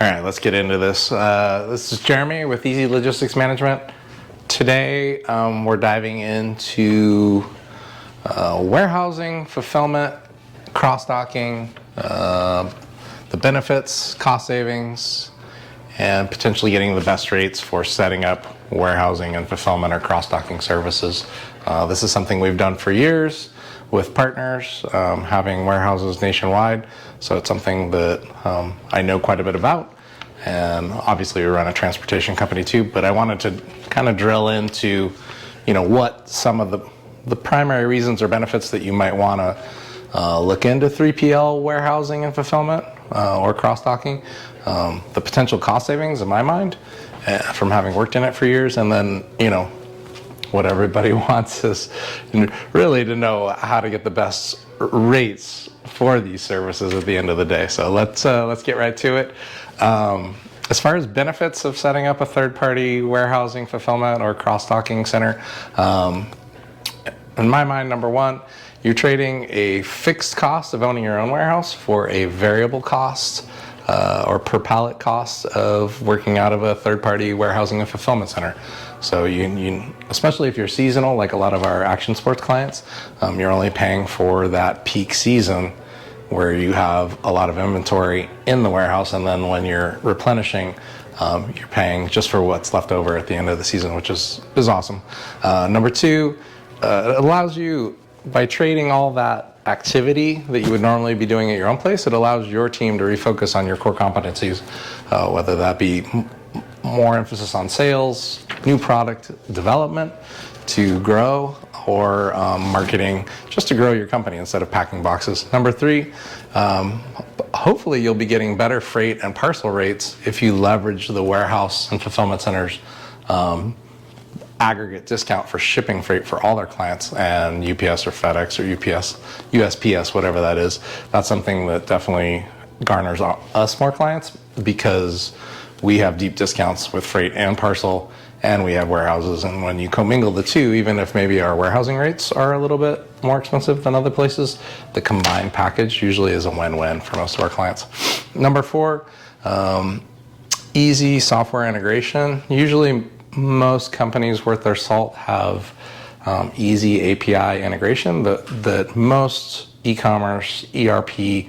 All right, let's get into this. This is Jeremy with Easy Logistics Management. Today, we're diving into warehousing, fulfillment, cross-docking, the benefits, cost savings, and potentially getting the best rates for setting up warehousing and fulfillment or cross-docking services. This is something we've done for years with partners, having warehouses nationwide. So it's something that I know quite a bit about. And obviously we run a transportation company too, but I wanted to kind of drill into, what some of the primary reasons or benefits that you might want to look into 3PL warehousing and fulfillment or cross-docking, the potential cost savings in my mind from having worked in it for years, and then, what everybody wants is really to know how to get the best rates for these services at the end of the day. So let's get right to it. As far as benefits of setting up a third-party warehousing, fulfillment, or cross-docking center, in my mind, number one, you're trading a fixed cost of owning your own warehouse for a variable cost or per pallet cost of working out of a third-party warehousing and fulfillment center. So you especially if you're seasonal, like a lot of our action sports clients, you're only paying for that peak season where you have a lot of inventory in the warehouse, and then when you're replenishing, you're paying just for what's left over at the end of the season, which is awesome. Number two, it allows you, by trading all that activity that you would normally be doing at your own place, it allows your team to refocus on your core competencies, whether that be more emphasis on sales, new product development to grow, or marketing just to grow your company instead of packing boxes. Number three, hopefully you'll be getting better freight and parcel rates if you leverage the warehouse and fulfillment centers aggregate discount for shipping freight for all their clients, and UPS or FedEx or USPS, whatever that is. That's something that definitely garners us more clients because we have deep discounts with freight and parcel, and we have warehouses. And when you commingle the two, even if maybe our warehousing rates are a little bit more expensive than other places, the combined package usually is a win-win for most of our clients. Number four, easy software integration. Usually most companies worth their salt have easy API integration that most e-commerce, ERP,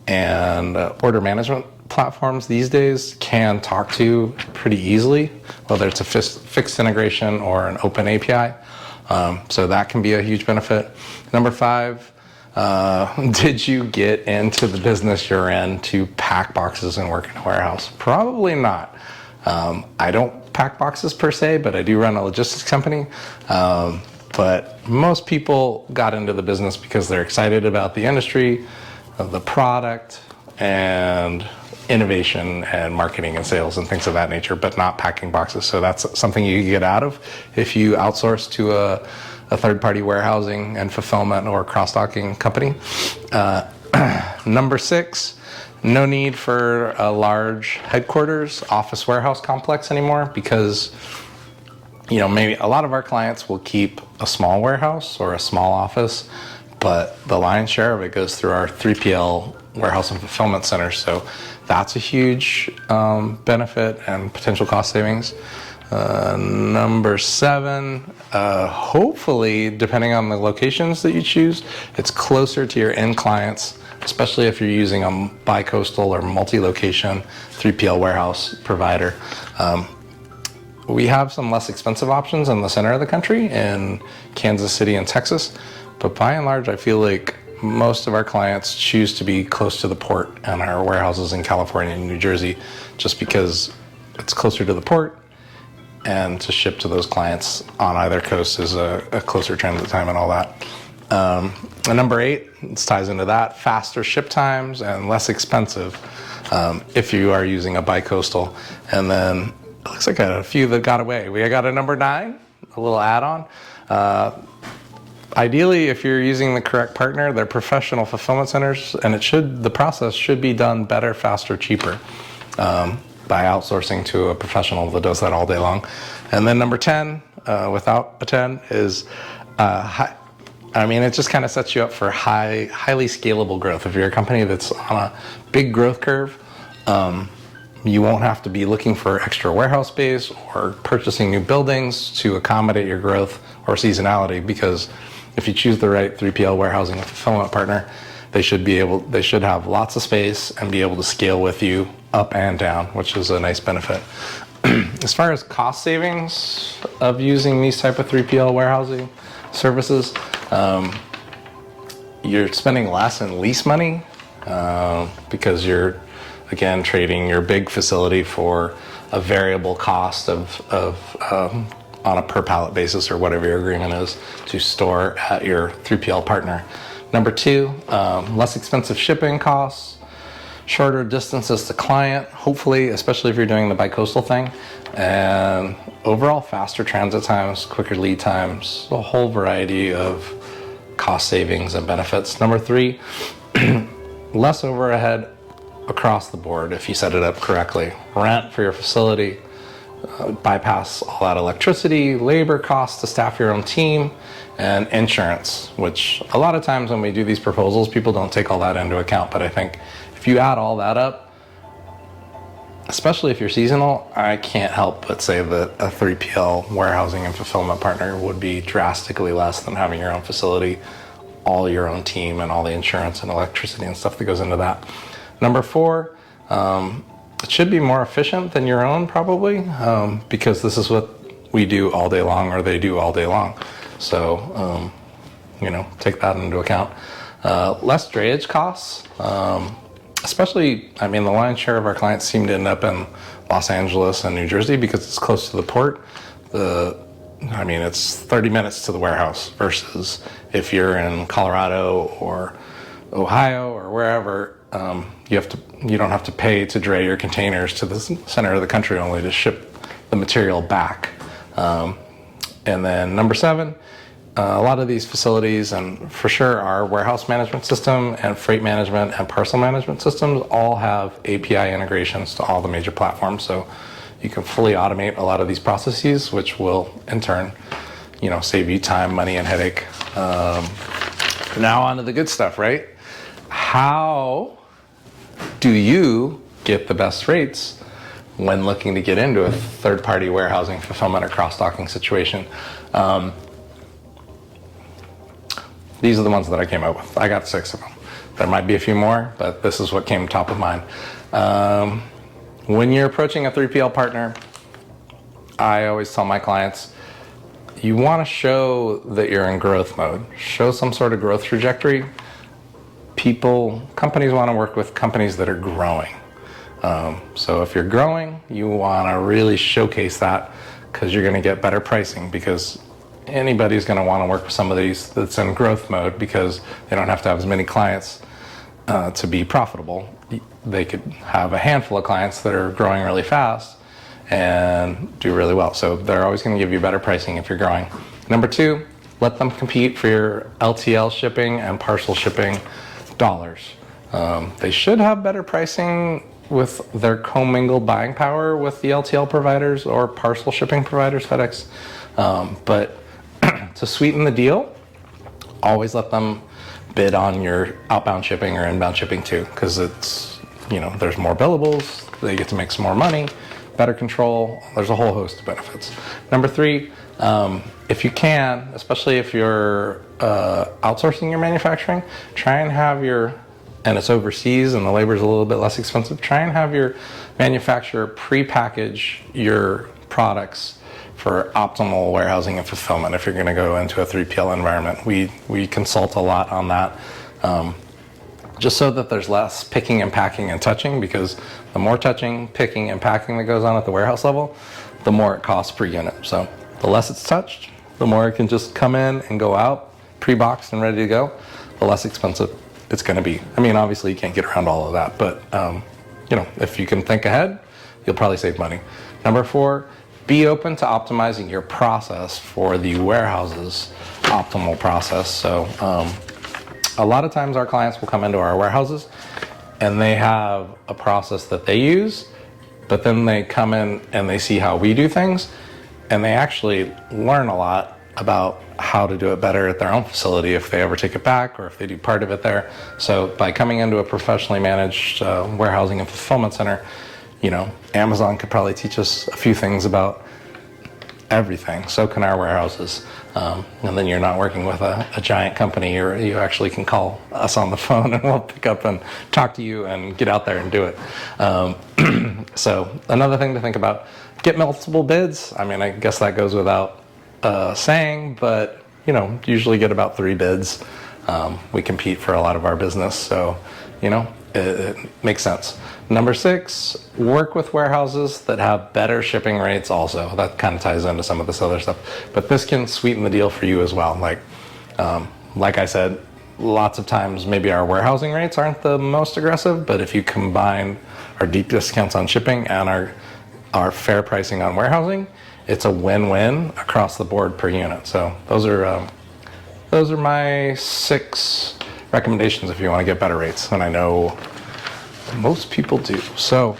and order management platforms these days can talk to pretty easily, whether it's a fixed integration or an open API. So that can be a huge benefit. Number five, did you get into the business you're in to pack boxes and work in a warehouse? Probably not. I don't pack boxes per se, but I do run a logistics company. But most people got into the business because they're excited about the industry, the product, and innovation and marketing and sales and things of that nature, but not packing boxes. So that's something you get out of if you outsource to a third-party warehousing and fulfillment or cross-docking company. Number six, no need for a large headquarters office warehouse complex anymore, because maybe a lot of our clients will keep a small warehouse or a small office, but the lion's share of it goes through our 3PL warehouse and fulfillment centers. So that's a huge benefit and potential cost savings. Number seven, hopefully, depending on the locations that you choose, it's closer to your end clients, especially if you're using a bi-coastal or multi-location 3PL warehouse provider. We have some less expensive options in the center of the country in Kansas City and Texas, but by and large, I feel like most of our clients choose to be close to the port and our warehouses in California and New Jersey, just because it's closer to the port, and to ship to those clients on either coast is a closer transit time and all that. And number eight, this ties into that, faster ship times and less expensive if you are using a bi-coastal. And then it looks like a few that got away. We got a number nine, a little add-on. Ideally, if you're using the correct partner, they're professional fulfillment centers, and the process should be done better, faster, cheaper by outsourcing to a professional that does that all day long. And then number 10, without a 10, is it just kind of sets you up for highly scalable growth. If you're a company that's on a big growth curve, You won't have to be looking for extra warehouse space or purchasing new buildings to accommodate your growth or seasonality, because if you choose the right 3PL warehousing and fulfillment partner, they should have lots of space and be able to scale with you up and down, which is a nice benefit. As far as cost savings of using these type of 3PL warehousing services, you're spending less in lease money because you're, again, trading your big facility for a variable cost on a per pallet basis or whatever your agreement is to store at your 3PL partner. Number two, less expensive shipping costs, shorter distances to client, hopefully, especially if you're doing the bi-coastal thing, and overall faster transit times, quicker lead times, a whole variety of cost savings and benefits. Number three, less overhead across the board if you set it up correctly. Rent for your facility, bypass all that electricity, labor costs to staff your own team, and insurance, which a lot of times when we do these proposals, people don't take all that into account. But I think if you add all that up, especially if you're seasonal, I can't help but say that a 3PL warehousing and fulfillment partner would be drastically less than having your own facility, all your own team, and all the insurance and electricity and stuff that goes into that. Number four, it should be more efficient than your own probably, because this is what we do all day long, or they do all day long. So, take that into account. Less drayage costs, especially, the lion's share of our clients seem to end up in Los Angeles and New Jersey because it's close to the port. It's 30 minutes to the warehouse versus if you're in Colorado or Ohio or wherever, you don't have to pay to dray your containers to the center of the country only to ship the material back. And then number seven, a lot of these facilities, and for sure our warehouse management system and freight management and parcel management systems all have API integrations to all the major platforms. So you can fully automate a lot of these processes, which will in turn, save you time, money, and headache. Now on to the good stuff, right? How do you get the best rates when looking to get into a third-party warehousing, fulfillment, or cross-docking situation? These are the ones that I came up with. I got 6 of them. There might be a few more, but this is what came top of mind. When you're approaching a 3PL partner, I always tell my clients, you want to show that you're in growth mode. Show some sort of growth trajectory. Companies want to work with companies that are growing. So if you're growing, you want to really showcase that, because you're going to get better pricing, because anybody's going to want to work with somebody that's in growth mode because they don't have to have as many clients to be profitable. They could have a handful of clients that are growing really fast and do really well. So they're always going to give you better pricing if you're growing. Number two, let them compete for your LTL shipping and parcel shipping dollars. They should have better pricing with their commingled buying power with the LTL providers or parcel shipping providers, FedEx. But to sweeten the deal, always let them bid on your outbound shipping or inbound shipping too, because it's, there's more billables, they get to make some more money, better control, there's a whole host of benefits. Number three, if you can, especially if you're outsourcing your manufacturing, try and have and it's overseas and the labor is a little bit less expensive, try and have your manufacturer pre-package your products for optimal warehousing and fulfillment if you're going to go into a 3PL environment. We consult a lot on that, just so that there's less picking and packing and touching, because the more touching, picking, and packing that goes on at the warehouse level, the more it costs per unit. So the less it's touched, the more it can just come in and go out, pre-boxed and ready to go, the less expensive it's going to be. Obviously you can't get around all of that, but if you can think ahead, you'll probably save money. Number four, be open to optimizing your process for the warehouse's optimal process. So a lot of times our clients will come into our warehouses and they have a process that they use, but then they come in and they see how we do things, and they actually learn a lot about how to do it better at their own facility if they ever take it back or if they do part of it there. So by coming into a professionally managed warehousing and fulfillment center, Amazon could probably teach us a few things about everything. So can our warehouses. And then you're not working with a giant company, or you actually can call us on the phone and we'll pick up and talk to you and get out there and do it. So another thing to think about, get multiple bids. I mean, I guess that goes without saying, but usually get about 3 bids. We compete for a lot of our business, so it makes sense. Number 6, work with warehouses that have better shipping rates also. That kind of ties into some of this other stuff. But this can sweeten the deal for you as well. Like I said, lots of times maybe our warehousing rates aren't the most aggressive, but if you combine our deep discounts on shipping and our fair pricing on warehousing, it's a win-win across the board per unit. So those are my 6 recommendations if you want to get better rates, and I know most people do. So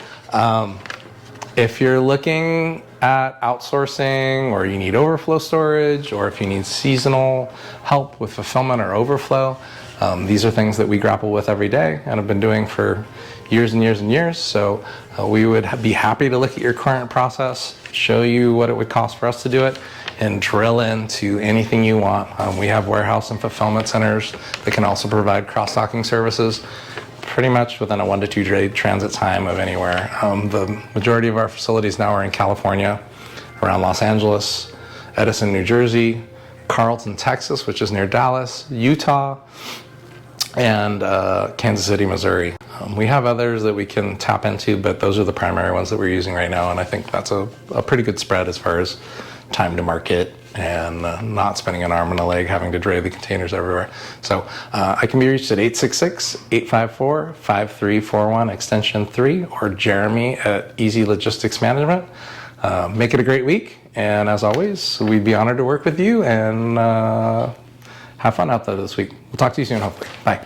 if you're looking at outsourcing, or you need overflow storage, or if you need seasonal help with fulfillment or overflow, these are things that we grapple with every day and have been doing for years and years and years. So we would be happy to look at your current process, show you what it would cost for us to do it, and drill into anything you want. We have warehouse and fulfillment centers that can also provide cross-docking services pretty much within a 1 to 2 day transit time of anywhere. The majority of our facilities now are in California, around Los Angeles, Edison, New Jersey, Carlton, Texas, which is near Dallas, Utah, and Kansas City, Missouri. We have others that we can tap into, but those are the primary ones that we're using right now, and I think that's a pretty good spread as far as time to market and not spending an arm and a leg having to dray the containers everywhere. So I can be reached at 866-854-5341, extension 3, or Jeremy at Easy Logistics Management. Make it a great week, and as always, we'd be honored to work with you, and have fun out there this week. We'll talk to you soon, hopefully. Bye.